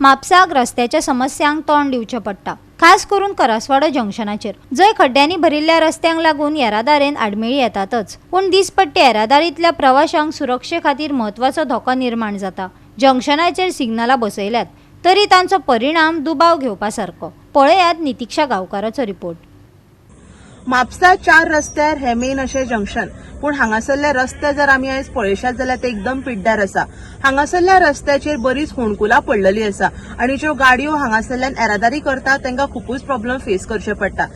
म्हापसाक रस्त्याच्या समस्यांक तोंड दिवचें पडटा, खास करून करसवाडो जंक्शनाचेर, जंय खड्ड्यांनी भरिल्ल्या रस्त्यांक लागून येरादारेन आडमेळी येतातच, पूण दिसपट्टे येरादारींतल्या प्रवाशांक सुरक्षे खातीर म्हत्वाचो धोको निर्माण जाता। जंक्शनाचेर सिग्नलां बसयल्यात तरी तांचो परिणाम दुबाव घेवपासारको। पळयात नितीक्षा गांवकाराचो रिपोर्ट। म्हापसा 4 रस्त्यार हे मेन अशें जंक्शन, पूण हांगासरले रस्ते जर आमी आयज पळयशात जाल्यार ते एकदम पिड्ड्यार आसा। हांगासरल्या रस्त्याचेर बरीच होणकुलां पडलेली आसा आनी ज्यो गाडयो हांगासरल्यान येरादारी करतात तांकां खूबच प्रॉब्लेम फेस करचे पडटा।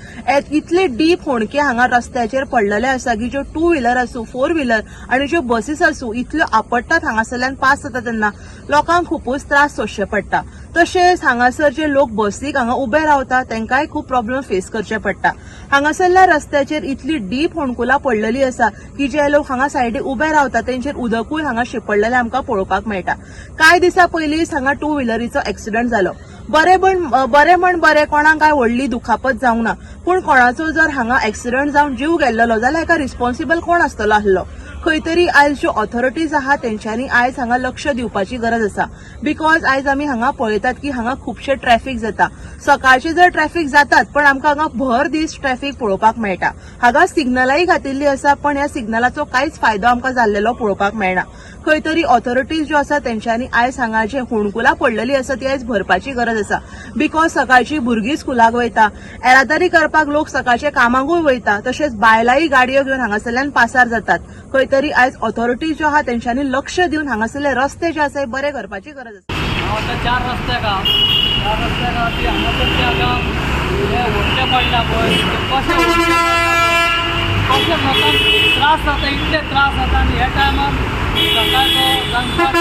इतले डीप होणके हांगा रस्त्याचेर पडलेले आसा की ज्यो 2 व्हिलर आसूं 4 व्हिलर आनी ज्यो बसीस आसूं इतल्यो आपडटात हांगासरल्यान पास जाता तेन्ना लोकांक खूबच त्रास सोंसचे पडटा। तशेंच हांगासर जे लोक बसीक हांगा उबे रावतात तांकांय खूब प्रॉब्लेम फेस करचे पडटा। हांगासरल्या रस्त्याचेर इतली डीप होणकुलां पडलेली आसा की जे लोक हांगा सायडीक उबे रावतात तेंचेर उदकूय हांगा शिपडलेलें आमकां पळोवपाक मेळटा। कांय दिसा पयलींच हांगा 2 व्हिलरीचो एक्सिडंट जालो। बरे कोणाक काय व्हडली दुखापत जावंक ना, पूण कोणाचो जर हांगा एक्सिडंट जावन जीव गेल्लो जाल्यार हेका रिस्पॉन्सिबल कोण आसतलो आसलो। खंय तरी आयज ज्यो ऑथॉरिटीज आहा तेंच्यांनी आयज हांगा लक्ष दिवपाची गरज आसा, बिकॉज आयज आमी हांगा पळयतात की हांगा खुबशे ट्रॅफिक जाता। सकाळचे जर ट्रॅफिक जातात पण आमकां हांगा भर दीस ट्रॅफिक पळोवपाक मेळटा। हांगा सिग्नलाय घातिल्ली आसा पण ह्या सिग्नलाचो कांयच फायदो आमकां जाल्लेलो पळोवपाक मेळना। खंय तरी ऑथॉरिटीज ज्यो आसा तेंच्यांनी आयज हांगा जे होणकुलां पडलेली आसा ती आयज भरपाची गरज आसा, बिकॉज सकाळची भुरगीं स्कुलाक वयता, येरादारी करपाक लोक सकाळचे कामाकूय वयता, तशेंच बायलांय गाडयो घेवन हांगासरल्यान पासार जातात। खंय तरी आयज ऑथॉरिटीज ज्यो आहा तेंच्यांनी लक्ष दिवन हांगासरले रस्ते जे आसा बरे करपाची गरज आसा। आता 4 रस्ते ती हांगासरचे हाका हे व्हडले पडल्या पळय कशे लोकांक त्रास जाता, इतले त्रास जाता आनी ह्या टायमार सकाळचो दनपार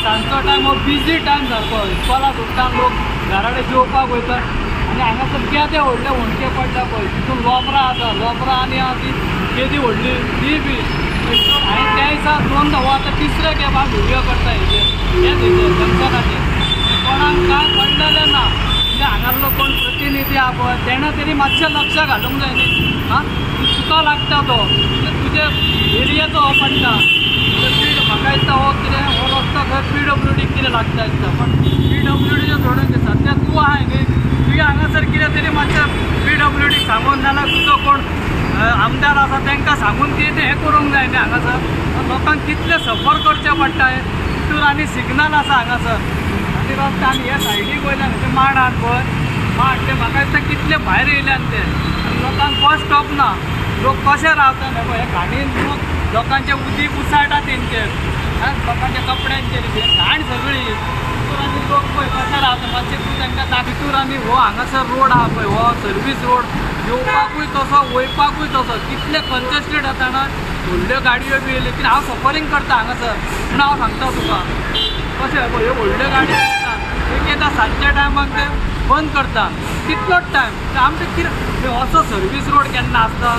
सांजचो टायम हो बिजी टायम सारको। इस्कॉला सुट्टान लोक घरा कडेन जेवपाक वयतात आनी हांगासर केदे व्हडले होणके पडटा पळय, तितून लोबरां आसा, लोबरां आनी आहा ती केदी व्हडली ती बी। हांवें त्या दिसा 2दा हो आतां 3रे खेप हांव व्हिडियो करता हेजे जंक्शनाचेर। कोणाक काय पडलेलें ना, म्हणजे हांगासलो कोण प्रतिनिधी आहा पळय तेणें तरी मातशें लक्ष घालूंक जाय न्ही। हां तुका लागता तो तुजे एरियाचो हो पडटा, म्हाका दिसता हो कितें हो रस्तो खंय PWD कितें लागता दिसता, पण PWDचें सोडून दे। सद्या तूं आहाय न्ही, तुवें हांगासर कितें तरी मातशें PWD सांगून नाल्यार तुजो कोण आमदार आसा तांकां सांगून कितें हें करूंक जाय न्ही। हांगासर लोकांक कितले सफर करचें पडटा हितून आनी सिग्नल आसा हांगासर आनी रस्ते आनी हे सायडीक वयल्यान ते माड आहात पळय माड ते म्हाका दिसता कितले भायर येयल्यान ते आनी लोकांक बस स्टॉप ना, लोक कशे रावता न्ही पळय हे घाणीन लोकांचे उदीक उसाळटा तेंचेर, लोकांच्या कपड्यांचेर घाण सगळी। तितून आनी लोक पळय कशे रावता मातशें तूं तांकां दाखयतूर आनी हो हांगासर रोड आहा पळय हो सर्वीस रोड येवपाकूय तसो वयपाकूय तसो कितले कंजेस्टेड जाता ना, व्हडल्यो गाडयो बी येयल्यो। कित्याक हांव सफरींग करता हांगासर पूण हांव सांगता तुका कशें पळय ह्यो व्हडल्यो गाडयो येता एकदां सांजच्या टायमाक ते बंद करता कितलोच टायम। आमकां कितें असो सर्वीस रोड केन्ना आसता,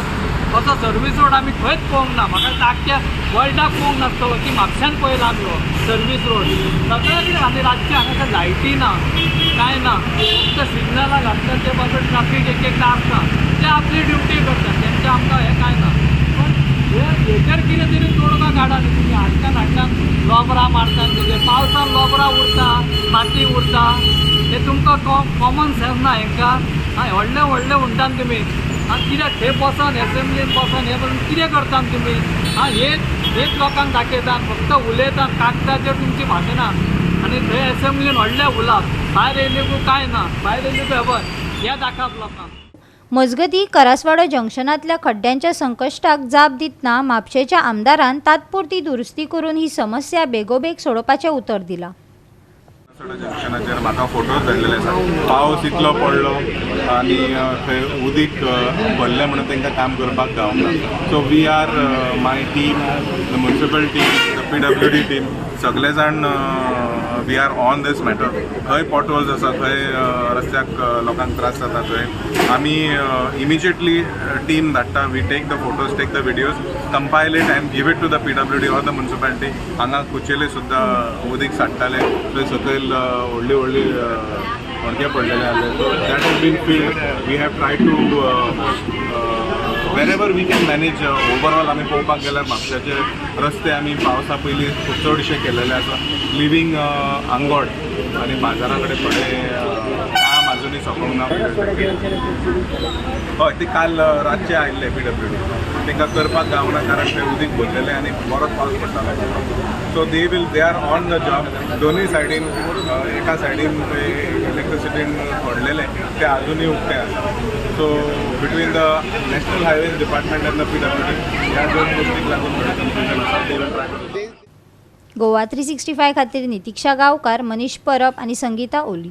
असो सर्वीस रोड आमी खंयच पळोवंक ना। म्हाका दिसता आख्ख्या वर्ल्डाक पळोवंक नासतलो की म्हापश्यान पळयला आमी हो सर्वीस रोड। सगळें कितें आमी रातचे हांगासर लायटी ना कांय ना, फक्त सिग्नलां घातल्यात ते बाजून ट्राफीक एकदां आसता ते आपली ड्युटी करतात, तेंचें आमकां हें कांय ना। पण हेचेर कितें तरी तोडगा काडा न्ही तुमी। हाडटान लोबरां मारतात तेजे पावसान लोबरां उरता माती उरता हे तुमकां कॉमन सेन्स ना हेंकां। व्हडले म्हणटा तुमी कित्याक हे बसन एसेंब्लीन बसन हे बसून कितें करता तुमी। हेच लोकांक दाखयतात फक्त उलयतात कागदाचेर तुमची भाशणां आनी थंय एसेंब्लीन व्हडले उलाप, भायर येयलेकूय कांय ना, भायर येयलेकूय खबर हे दाखप लोकांक। मजगतीं करसवाडो जंक्शनांतल्या खड्ड्यांच्या संकश्टाक जाप दितना म्हापशेच्या आमदारान तात्पुरती दुरुस्ती करून ही समस्या बेगोबेग सोडोवपाचें उतर दिलां। जंक्शनाचेर म्हाका फोटोज धाडलेले आसा, पावस इतलो पडलो आनी थंय उदीक भरलें म्हणून तांकां काम करपाक गावना। So we are my team, the municipal team, the PWD team, सगळे जाण we are on this matter. खंय पॉटहोल्स आसा खंय रस्त्याक लोकांक त्रास जाता थंय आमी इमिजिएटली टीम धाडटा, we take the photos, take the videos, compile it and give it to the PWD or the municipality. हांगा कुचेले सुद्दां उदीक सांडटाले थंय सकयल व्हडली होणके पडलेले आसले। So that has been filled, we have try to wherever we can manage overall आमी पळोवपाक गेल्यार म्हापशाचे रस्ते आमी पावसा पयलीं चडशे केलेले आसा लिव्हींग आंगोड आनी बाजारा कडेन थोडे काम अजुनूय सोंपोंक ना हय ते काल रातचे आयिल्ले PWD तांकां करपाक गावना कारण ते उदीक भरलेले आनी बरोच पावस पडटालो so they are on the job दोनूय सायडीन एका सायडीन ते इलेक्ट्रिसिटीन पडलेले ते अजूनही उक्ते आसा so between the national highways department end the PWD ह्या दोन गोष्टीक लागून थोडें कन्फ्युजन आसा ते विल ट्राय गोवा 365 खातीर नितीक्षा गांवकार, मनीष परब आनी संगीता ओली.